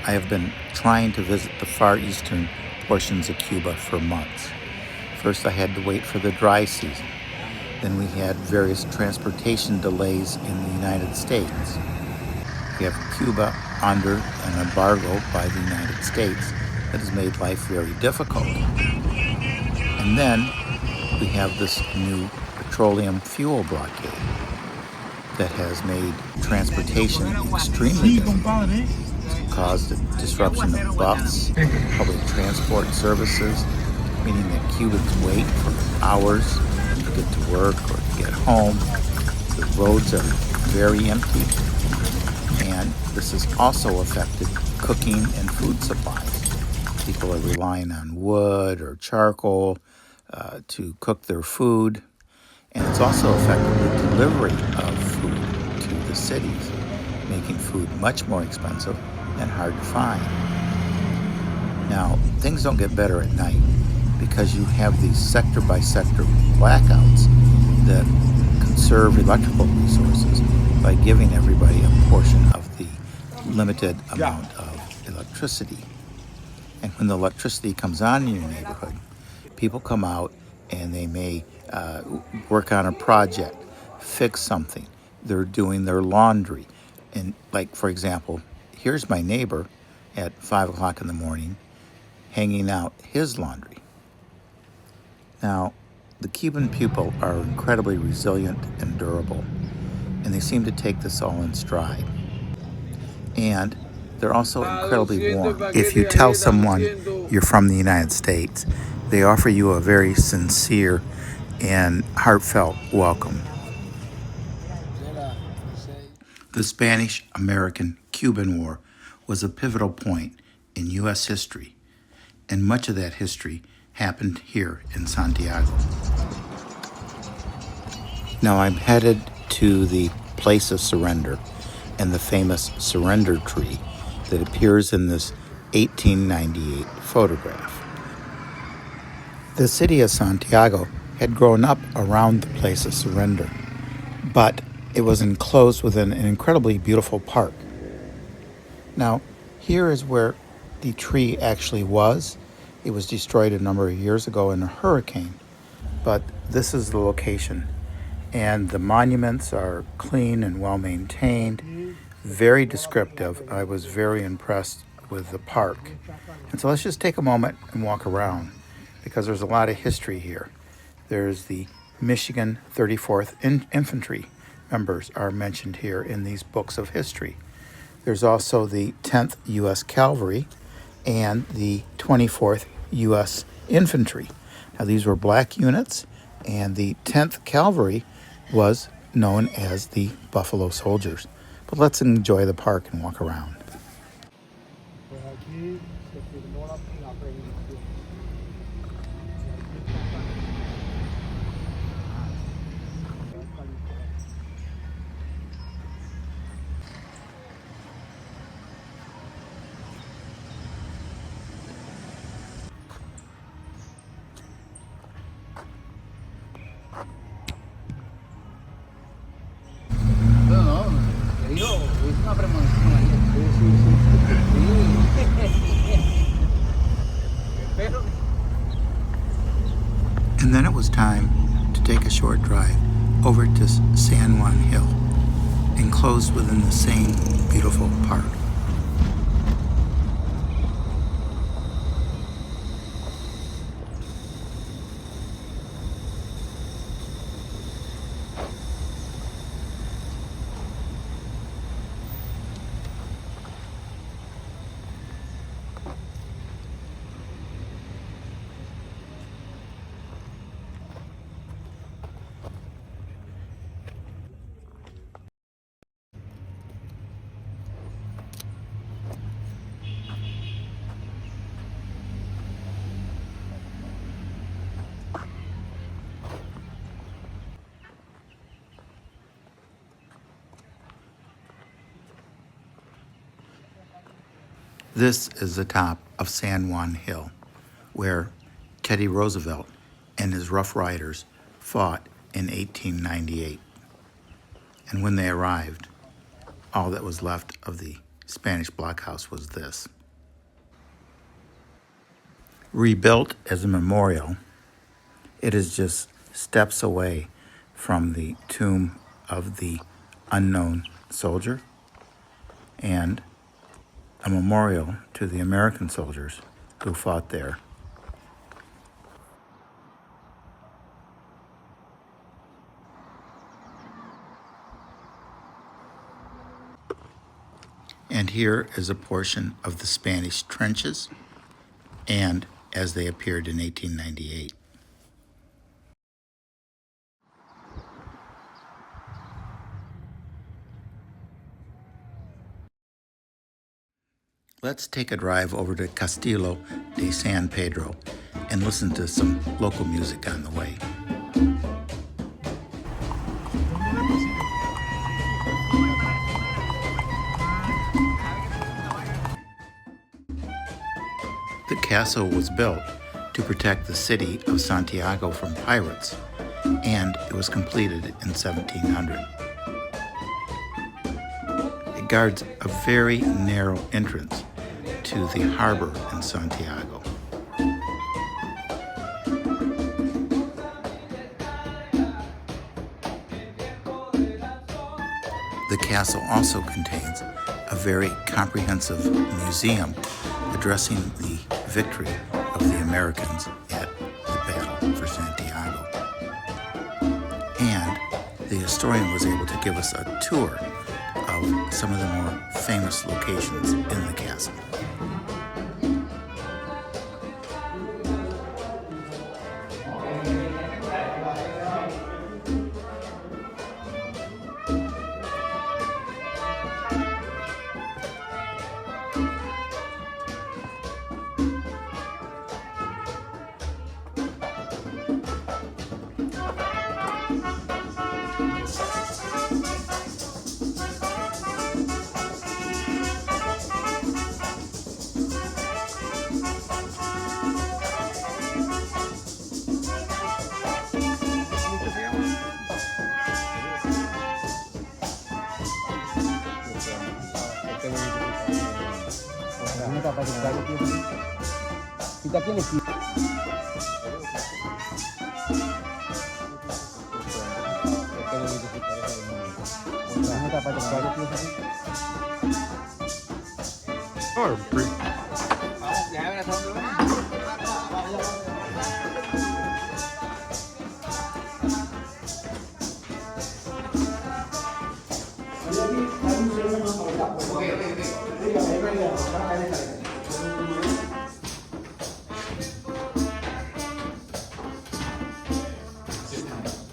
I have been trying to visit the far eastern portions of Cuba for months. First, I had to wait for the dry season. Then we had various transportation delays in the United States. We have Cuba under an embargo by the United States that has made life very difficult. And then we have this new petroleum fuel blockade that has made transportation extremely difficult. It's caused a disruption of bus, public transport services, meaning that Cubans wait for hours to get to work or to get home. The roads are very empty, and this has also affected cooking and food supplies. People are relying on wood or charcoal to cook their food, and it's also affected the delivery of food to the cities, making food much more expensive and hard to find. Now, things don't get better at night because you have these sector-by-sector blackouts that conserve electrical resources by giving everybody a portion of the limited amount of electricity. And when the electricity comes on in your neighborhood, people come out and they may work on a project, fix something. They're doing their laundry. And like, for example, here's my neighbor at 5 o'clock in the morning hanging out his laundry. Now, the Cuban people are incredibly resilient and durable, and they seem to take this all in stride. And they're also incredibly warm. If you tell someone you're from the United States, they offer you a very sincere and heartfelt welcome. The Spanish-American-Cuban War was a pivotal point in U.S. history, and much of that history happened here in Santiago. Now I'm headed to the place of surrender and the famous surrender tree that appears in this 1898 photograph. The city of Santiago had grown up around the place of surrender, but it was enclosed within an incredibly beautiful park. Now, here is where the tree actually was. It was destroyed a number of years ago in a hurricane, but this is the location. And the monuments are clean and well maintained, very descriptive. I was very impressed with the park. And so let's just take a moment and walk around, because there's a lot of history here. There's the Michigan 34th Infantry members are mentioned here in these books of history. There's also the 10th U.S. Cavalry and the 24th U.S. Infantry. Now, these were black units, and the 10th Cavalry was known as the Buffalo Soldiers. But let's enjoy the park and walk around. And then it was time to take a short drive over to San Juan Hill, enclosed within the same beautiful park. This is the top of San Juan Hill, where Teddy Roosevelt and his Rough Riders fought in 1898. And when they arrived, all that was left of the Spanish blockhouse was this. Rebuilt as a memorial, it is just steps away from the tomb of the unknown soldier and a memorial to the American soldiers who fought there. And here is a portion of the Spanish trenches and as they appeared in 1898. Let's take a drive over to Castillo de San Pedro and listen to some local music on the way. The castle was built to protect the city of Santiago from pirates, and it was completed in 1700. It guards a very narrow entrance to the harbor in Santiago. The castle also contains a very comprehensive museum addressing the victory of the Americans at the Battle for Santiago. And the historian was able to give us a tour of some of the more famous locations in the castle. Kita tiene que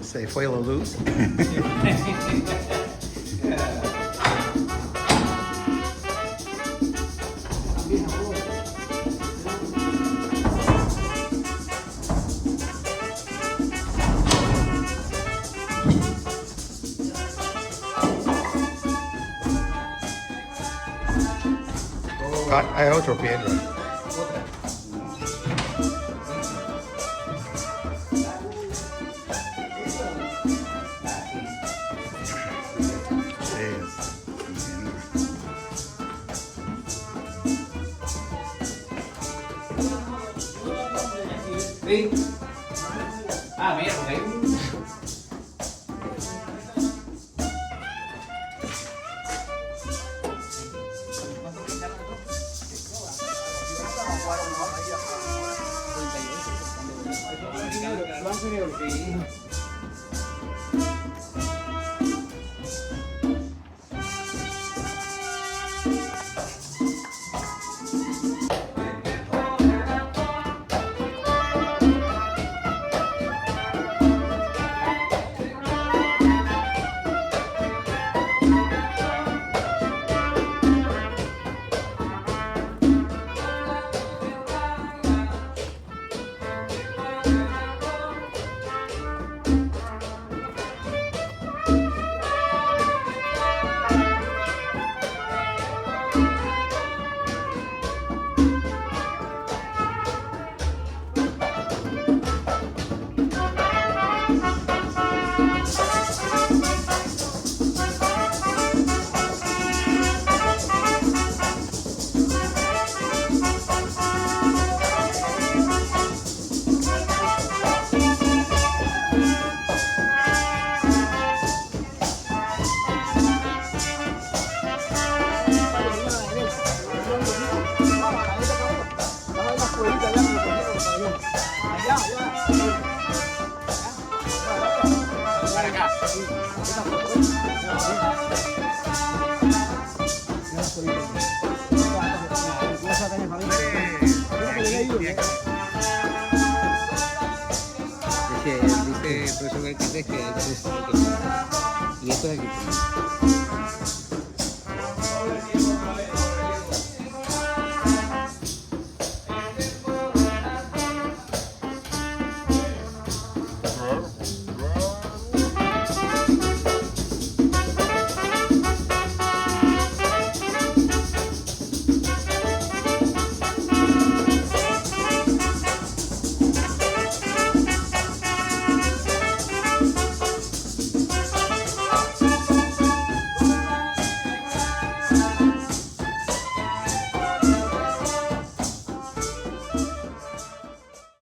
Say, fue la luz. Hay otro piedra. Sí. Ah, mira, por ahí. Dice el profesor de arquitecto que hay tres equipos. Y esto es equipo.